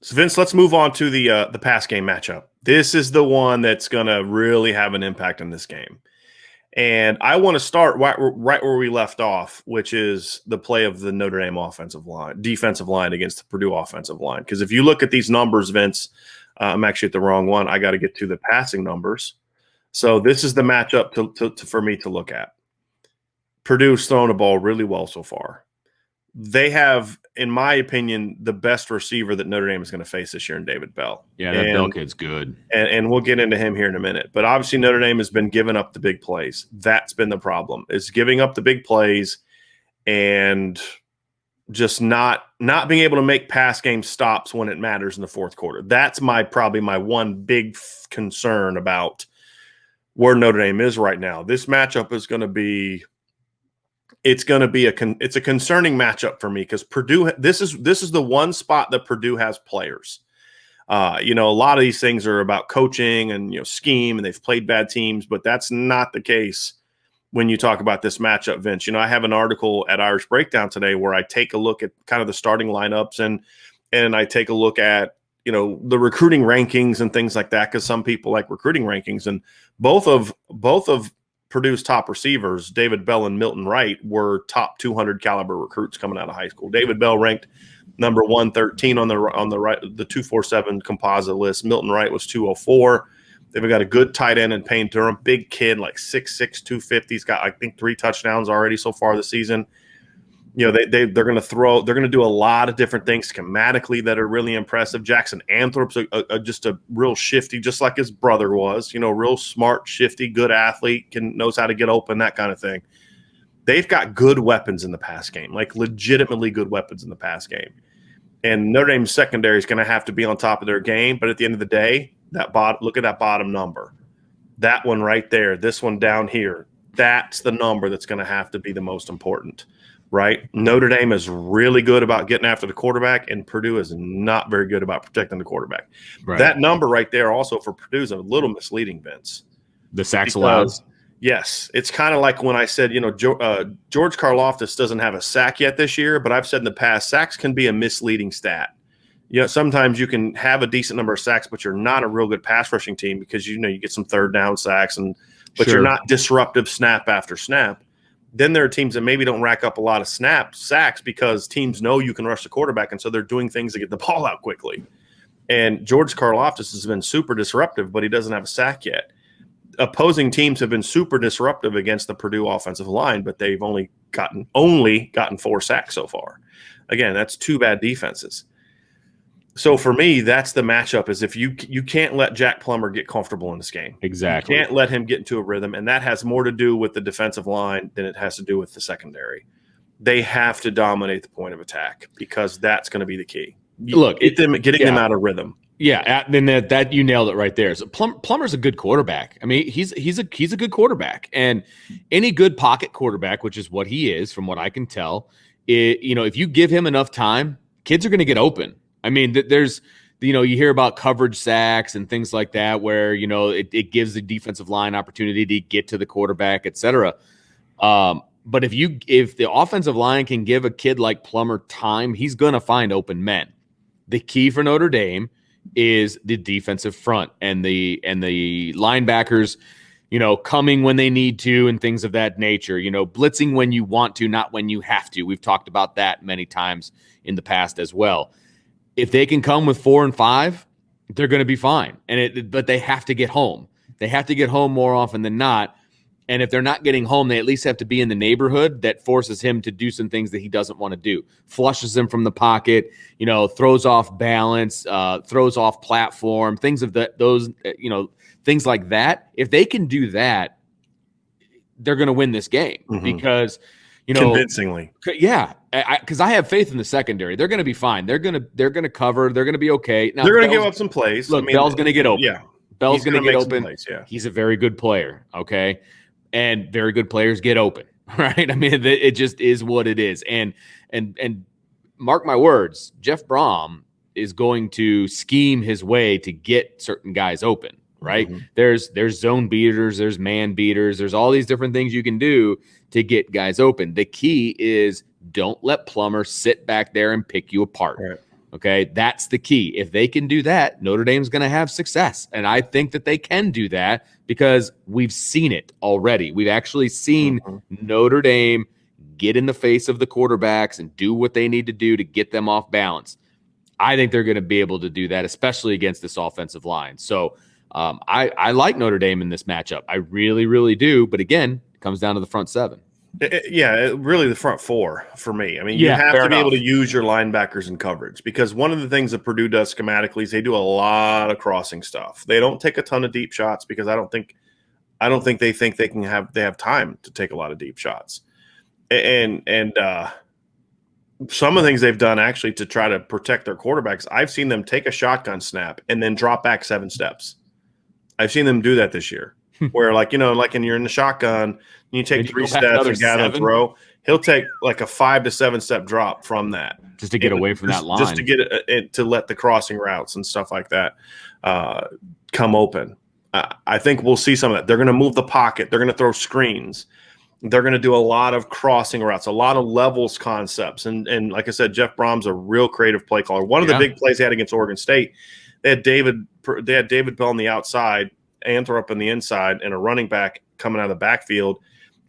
So Vince, let's move on to the pass game matchup. This is the one that's going to really have an impact in this game. And I want to start right where we left off, which is the play of the Notre Dame defensive line against the Purdue offensive line. Because if you look at these numbers, Vince, I'm actually at the wrong one. I got to get to the passing numbers. So this is the matchup for me to look at. Purdue's thrown the ball really well so far. They have, in my opinion, the best receiver that Notre Dame is going to face this year in David Bell. Yeah, that Bell kid's good. And we'll get into him here in a minute. But obviously Notre Dame has been giving up the big plays. That's been the problem, is giving up the big plays and just not being able to make pass game stops when it matters in the fourth quarter. That's probably my one big concern about where Notre Dame is right now. This matchup is going to be – it's a concerning matchup for me because Purdue. This is the one spot that Purdue has players. A lot of these things are about coaching and scheme, and they've played bad teams, but that's not the case when you talk about this matchup, Vince. I have an article at Irish Breakdown today where I take a look at kind of the starting lineups and I take a look at the recruiting rankings and things like that because some people like recruiting rankings, and both of Purdue's top receivers, David Bell and Milton Wright, were top 200 caliber recruits coming out of high school. David Bell ranked number 113 on the right, the 247 composite list. Milton Wright was 204. They've got a good tight end in Payne Durham, big kid, like 6'6", 250. He's got, I think, 3 touchdowns already so far this season. They're going to do a lot of different things schematically that are really impressive. Jackson Anthrop's just a real shifty, just like his brother was, real smart, shifty, good athlete, knows how to get open, that kind of thing. They've got good weapons in the pass game, like legitimately good weapons in the pass game. And Notre Dame's secondary is going to have to be on top of their game. But at the end of the day, look at that bottom number. That one right there, this one down here, that's the number that's going to have to be the most important. Right? Notre Dame is really good about getting after the quarterback, and Purdue is not very good about protecting the quarterback. Right. That number right there also for Purdue is a little misleading, Vince. The sacks allowed? Yes. It's kind of like when I said, George Karlaftis doesn't have a sack yet this year, but I've said in the past, sacks can be a misleading stat. Sometimes you can have a decent number of sacks, but you're not a real good pass rushing team because, you get some third down sacks, but You're not disruptive snap after snap. Then there are teams that maybe don't rack up a lot of sacks because teams know you can rush the quarterback, and so they're doing things to get the ball out quickly. And George Karlaftis has been super disruptive, but he doesn't have a sack yet. Opposing teams have been super disruptive against the Purdue offensive line, but they've only gotten 4 sacks so far. Again, that's 2 bad defenses. So for me, that's the matchup, is if you can't let Jack Plummer get comfortable in this game. Exactly. You can't let him get into a rhythm, and that has more to do with the defensive line than it has to do with the secondary. They have to dominate the point of attack because that's going to be the key. Getting them out of rhythm. Yeah, then that you nailed it right there. So Plummer's a good quarterback. I mean, he's a good quarterback, and any good pocket quarterback, which is what he is, from what I can tell, if you give him enough time, kids are going to get open. I mean, there's, you hear about coverage sacks and things like that where, it gives the defensive line opportunity to get to the quarterback, et cetera. But if the offensive line can give a kid like Plummer time, he's going to find open men. The key for Notre Dame is the defensive front and the linebackers, coming when they need to and things of that nature, blitzing when you want to, not when you have to. We've talked about that many times in the past as well. If they can come with 4 and 5, they're going to be fine. But they have to get home. They have to get home more often than not. And if they're not getting home, they at least have to be in the neighborhood that forces him to do some things that he doesn't want to do. Flushes him from the pocket, throws off balance, throws off platform, things of those, things like that. If they can do that, they're going to win this game because – convincingly. Yeah, because I have faith in the secondary. They're going to be fine. They're going to cover. They're going to be okay. Now, they're going to give up some plays. Look, Bell's going to get open. Yeah, Bell's going to get open. Plays, yeah. He's a very good player. Okay, and very good players get open. Right? I mean, it just is what it is. And mark my words, Jeff Brom is going to scheme his way to get certain guys open. Right? There's zone beaters, there's man beaters, there's all these different things you can do to get guys open. The key is don't let Plummer sit back there and pick you apart. Right. Okay, that's the key. If they can do that, Notre Dame's going to have success. And I think that they can do that because we've seen it already. We've actually seen Notre Dame get in the face of the quarterbacks and do what they need to do to get them off balance. I think they're going to be able to do that, especially against this offensive line. So I like Notre Dame in this matchup. I really, really do. But again, it comes down to the front seven. Really the front four for me. I mean, Yeah, you have to be able enough. to use your linebackers in coverage, because one of the things that Purdue does schematically is they do a lot of crossing stuff. They don't take a ton of deep shots because I don't think they think they have time to take a lot of deep shots. And some of the things they've done actually to try to protect their quarterbacks, I've seen them take a shotgun snap and then drop back 7 steps. I've seen them do that this year. Where like and you're in the shotgun, and you take 3 steps and gather and throw. He'll take like a 5 to 7 step drop from that, just to get away from that line, just to get it to let the crossing routes and stuff like that come open. I think we'll see some of that. They're going to move the pocket. They're going to throw screens. They're going to do a lot of crossing routes, a lot of levels concepts, and like I said, Jeff Brom's a real creative play caller. One of the big plays they had against Oregon State, they had David Bell on the outside, Anthrop on the inside, and a running back coming out of the backfield,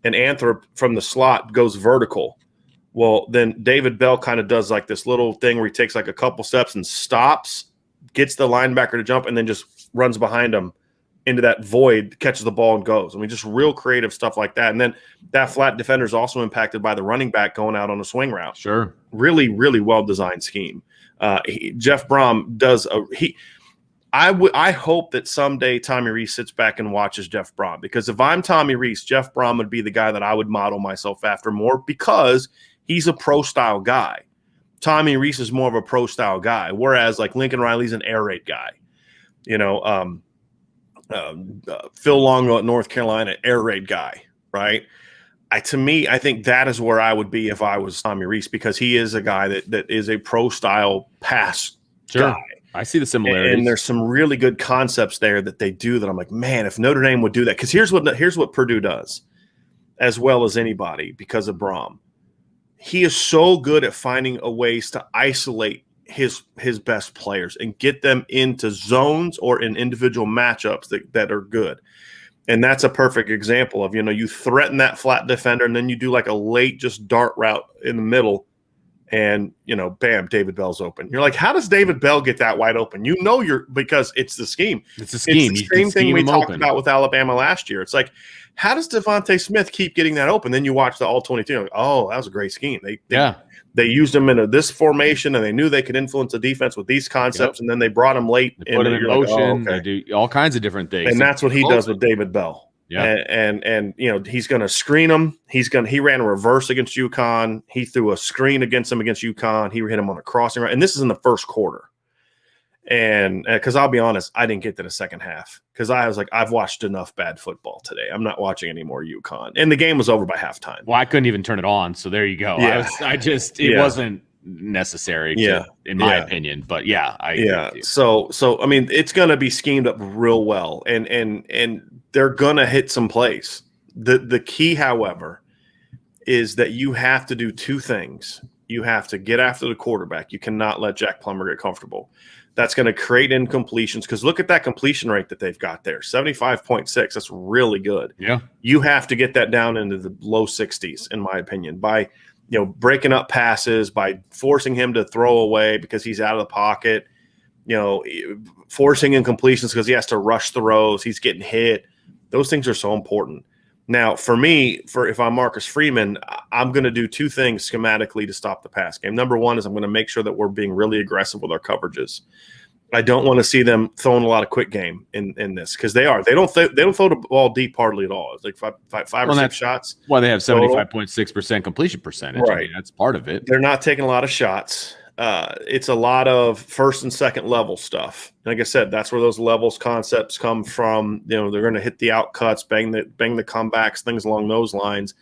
and Anthrop from the slot goes vertical. Well, then David Bell kind of does like this little thing where he takes like a couple steps and stops, gets the linebacker to jump, and then just runs behind him into that void, catches the ball, and goes. I mean, just real creative stuff like that. And then that flat defender is also impacted by the running back going out on a swing route. Sure. Really, really well-designed scheme. Jeff Brom does I hope that someday Tommy Rees sits back and watches Jeff Brom, because if I'm Tommy Rees, Jeff Brom would be the guy that I would model myself after more, because he's a pro-style guy. Tommy Rees is more of a pro-style guy, whereas like Lincoln Riley's an air raid guy. You know, Phil Longo at North Carolina, air raid guy, right? To me, I think that is where I would be if I was Tommy Rees, because he is a guy that is a pro-style pass guy. I see the similarities. And there's some really good concepts there that they do that I'm like, man, if Notre Dame would do that. Because here's what Purdue does as well as anybody because of Brom. He is so good at finding a ways to isolate his best players and get them into zones or in individual matchups that are good. And that's a perfect example of, you threaten that flat defender and then you do like a late just dart route in the middle. And, bam, David Bell's open. You're like, how does David Bell get that wide open? Because it's the scheme. It's the scheme. It's the same thing we talked about with Alabama last year. It's like, how does Devontae Smith keep getting that open? Then you watch the All-22. Like, oh, that was a great scheme. They used him in this formation, and they knew they could influence the defense with these concepts, and then they brought him late. They put him in motion. They do all kinds of different things. And that's what he does with David Bell. Yeah, and he's going to screen him. He ran a reverse against UConn. He threw a screen against UConn. He hit him on a crossing route, and this is in the first quarter. And because I'll be honest, I didn't get to the second half because I was like, I've watched enough bad football today. I'm not watching any more UConn, and the game was over by halftime. Well, I couldn't even turn it on, so there you go. Yeah. It wasn't necessary, in my opinion. But So I mean, it's going to be schemed up real well, and they're going to hit some plays. The key, however, is that you have to do two things. You have to get after the quarterback. You cannot let Jack Plummer get comfortable. That's going to create incompletions, because look at that completion rate that they've got there, 75.6. That's really good. Yeah. You have to get that down into the low 60s, in my opinion, by breaking up passes, by forcing him to throw away because he's out of the pocket, forcing incompletions because he has to rush throws, he's getting hit. Those things are so important. Now, for me, if I'm Marcus Freeman, I'm going to do two things schematically to stop the pass game. Number one is I'm going to make sure that we're being really aggressive with our coverages. I don't want to see them throwing a lot of quick game in this, because they are. They don't throw the ball deep hardly at all. It's like five or six shots. Well, they have 75.6% completion percentage. Right. I mean, that's part of it. They're not taking a lot of shots. It's a lot of first and second level stuff. Like I said, that's where those levels concepts come from. They're going to hit the out cuts, bang the comebacks, things along those lines.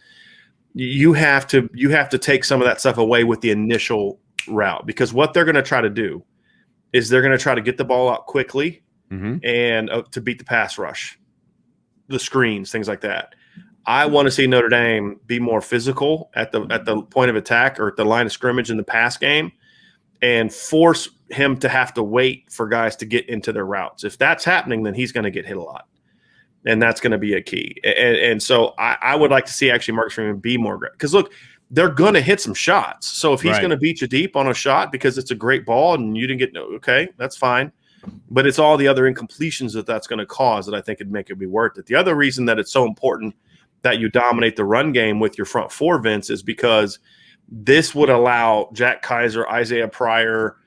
You have to take some of that stuff away with the initial route, because what they're going to try to do is they're going to try to get the ball out quickly and to beat the pass rush, the screens, things like that. I want to see Notre Dame be more physical at the point of attack or at the line of scrimmage in the pass game, and force him to have to wait for guys to get into their routes. If that's happening, then he's going to get hit a lot. And that's going to be a key. And so I would like to see actually Marcus Freeman be more aggressive. Because, look, they're going to hit some shots. So if he's going to beat you deep on a shot because it's a great ball and you didn't get – okay, that's fine. But it's all the other incompletions that's going to cause that I think would make it be worth it. The other reason that it's so important that you dominate the run game with your front four, Vince, is because this would allow Jack Kaiser, Isaiah Pryor –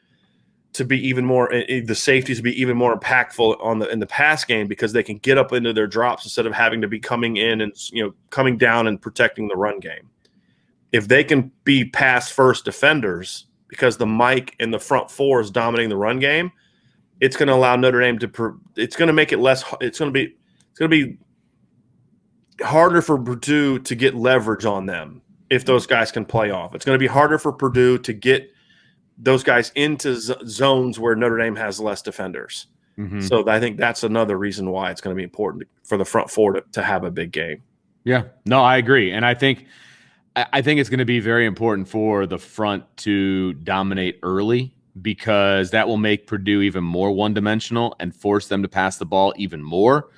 to be even more, the safeties to be even more impactful in the pass game because they can get up into their drops instead of having to be coming in and coming down and protecting the run game. If they can be pass first defenders because the Mike in the front four is dominating the run game, it's going to allow Notre Dame it's going to make it less. It's going to be harder for Purdue to get leverage on them if those guys can play off. It's going to be harder for Purdue to get those guys into zones where Notre Dame has less defenders. Mm-hmm. So I think that's another reason why it's going to be important for the front four to have a big game. Yeah, no, I agree. And I think it's going to be very important for the front to dominate early because that will make Purdue even more one-dimensional and force them to pass the ball even more.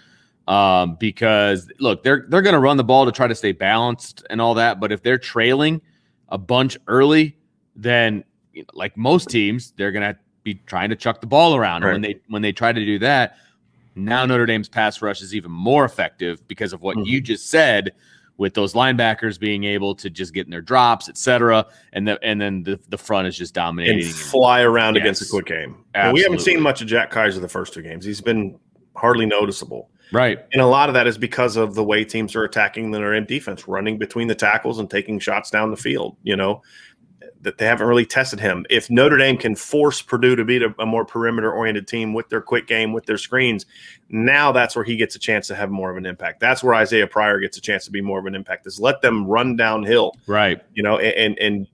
Because look, they're going to run the ball to try to stay balanced and all that. But if they're trailing a bunch early, then like most teams, they're going to be trying to chuck the ball around. Right. And when they try to do that, now Notre Dame's pass rush is even more effective because of what you just said with those linebackers being able to just get in their drops, et cetera. And then the front is just dominating. And fly around against a quick game. We haven't seen much of Jack Kaiser the first two games. He's been hardly noticeable. Right. And a lot of that is because of the way teams are attacking the Notre Dame defense, running between the tackles and taking shots down the field, that they haven't really tested him. If Notre Dame can force Purdue to be a more perimeter-oriented team with their quick game, with their screens, now that's where he gets a chance to have more of an impact. That's where Isaiah Pryor gets a chance to be more of an impact, is let them run downhill. Right. And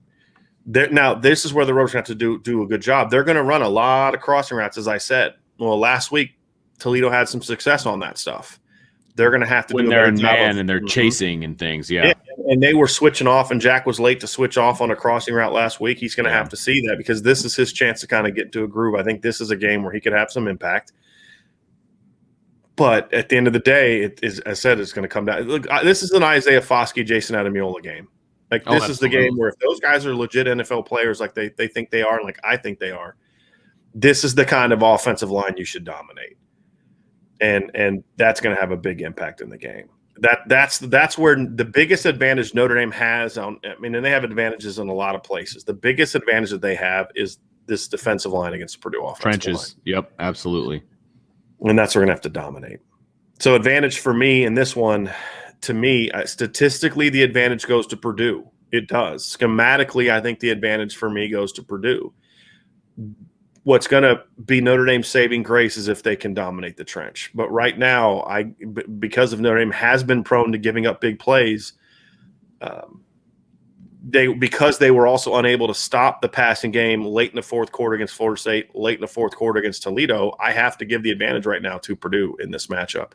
now this is where the Rovers have to do a good job. They're going to run a lot of crossing routes, as I said. Well, last week, Toledo had some success on that stuff. They're going to have to when do they're in man and they're chasing and things. Yeah. And they were switching off, and Jack was late to switch off on a crossing route last week. He's going to have to see that because this is his chance to kind of get into a groove. I think this is a game where he could have some impact. But at the end of the day, as I said, it's going to come down. Look, this is an Isaiah Foskey, Jason Adamiola game. Like this is the game where if those guys are legit NFL players, like they think they are, and like I think they are, this is the kind of offensive line you should dominate. And that's going to have a big impact in the game. That's where the biggest advantage Notre Dame has and they have advantages in a lot of places. The biggest advantage that they have is this defensive line against Purdue offensive trenches. Line. Yep, absolutely. And that's where we're going to have to dominate. So advantage for me in this one, to me, statistically, the advantage goes to Purdue. It does. Schematically, I think the advantage for me goes to Purdue. What's going to be Notre Dame's saving grace is if they can dominate the trench. But right now, because of Notre Dame has been prone to giving up big plays, because they were also unable to stop the passing game late in the fourth quarter against Florida State, late in the fourth quarter against Toledo, I have to give the advantage right now to Purdue in this matchup.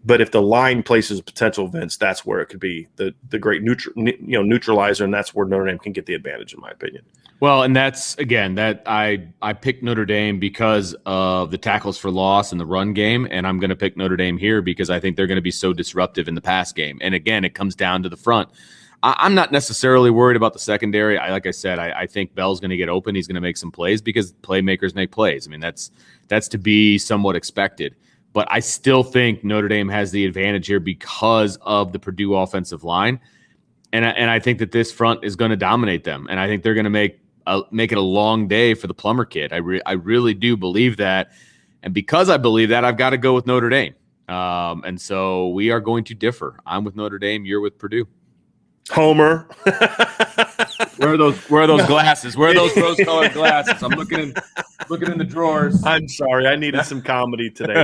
But if the line places potential, Vince, that's where it could be the great neutralizer, and that's where Notre Dame can get the advantage, in my opinion. Well, and that's, again, that I picked Notre Dame because of the tackles for loss in the run game, and I'm going to pick Notre Dame here because I think they're going to be so disruptive in the pass game. And, again, it comes down to the front. I'm not necessarily worried about the secondary. Like I said, I think Bell's going to get open. He's going to make some plays because playmakers make plays. I mean, that's to be somewhat expected. But I still think Notre Dame has the advantage here because of the Purdue offensive line. And I think that this front is going to dominate them. And I think they're going to make it a long day for the Plummer kid. I really do believe that. And because I believe that, I've got to go with Notre Dame. And so we are going to differ. I'm with Notre Dame. You're with Purdue. Homer. Where are those glasses? Where are those rose-colored glasses? I'm looking in the drawers. I'm sorry. I needed some comedy today.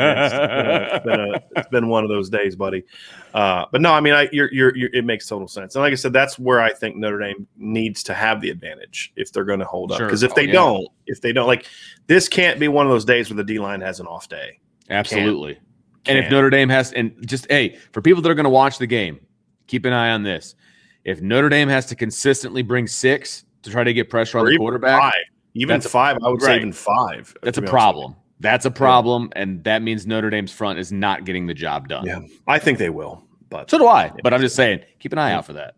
It's been one of those days, buddy. But no, I mean, it makes total sense. And like I said, that's where I think Notre Dame needs to have the advantage if they're going to hold up. Because if they don't, like this can't be one of those days where the D-line has an off day. Absolutely. And if Notre Dame has, and just, hey, for people that are going to watch the game, keep an eye on this. If Notre Dame has to consistently bring 6 to try to get pressure on the quarterback, Even That's 5, I would say right. even 5. That's to a be honest with problem. That's a problem, and that means Notre Dame's front is not getting the job done. you. Yeah, I think they will. But So do I. But I'm just saying, keep an eye out for that.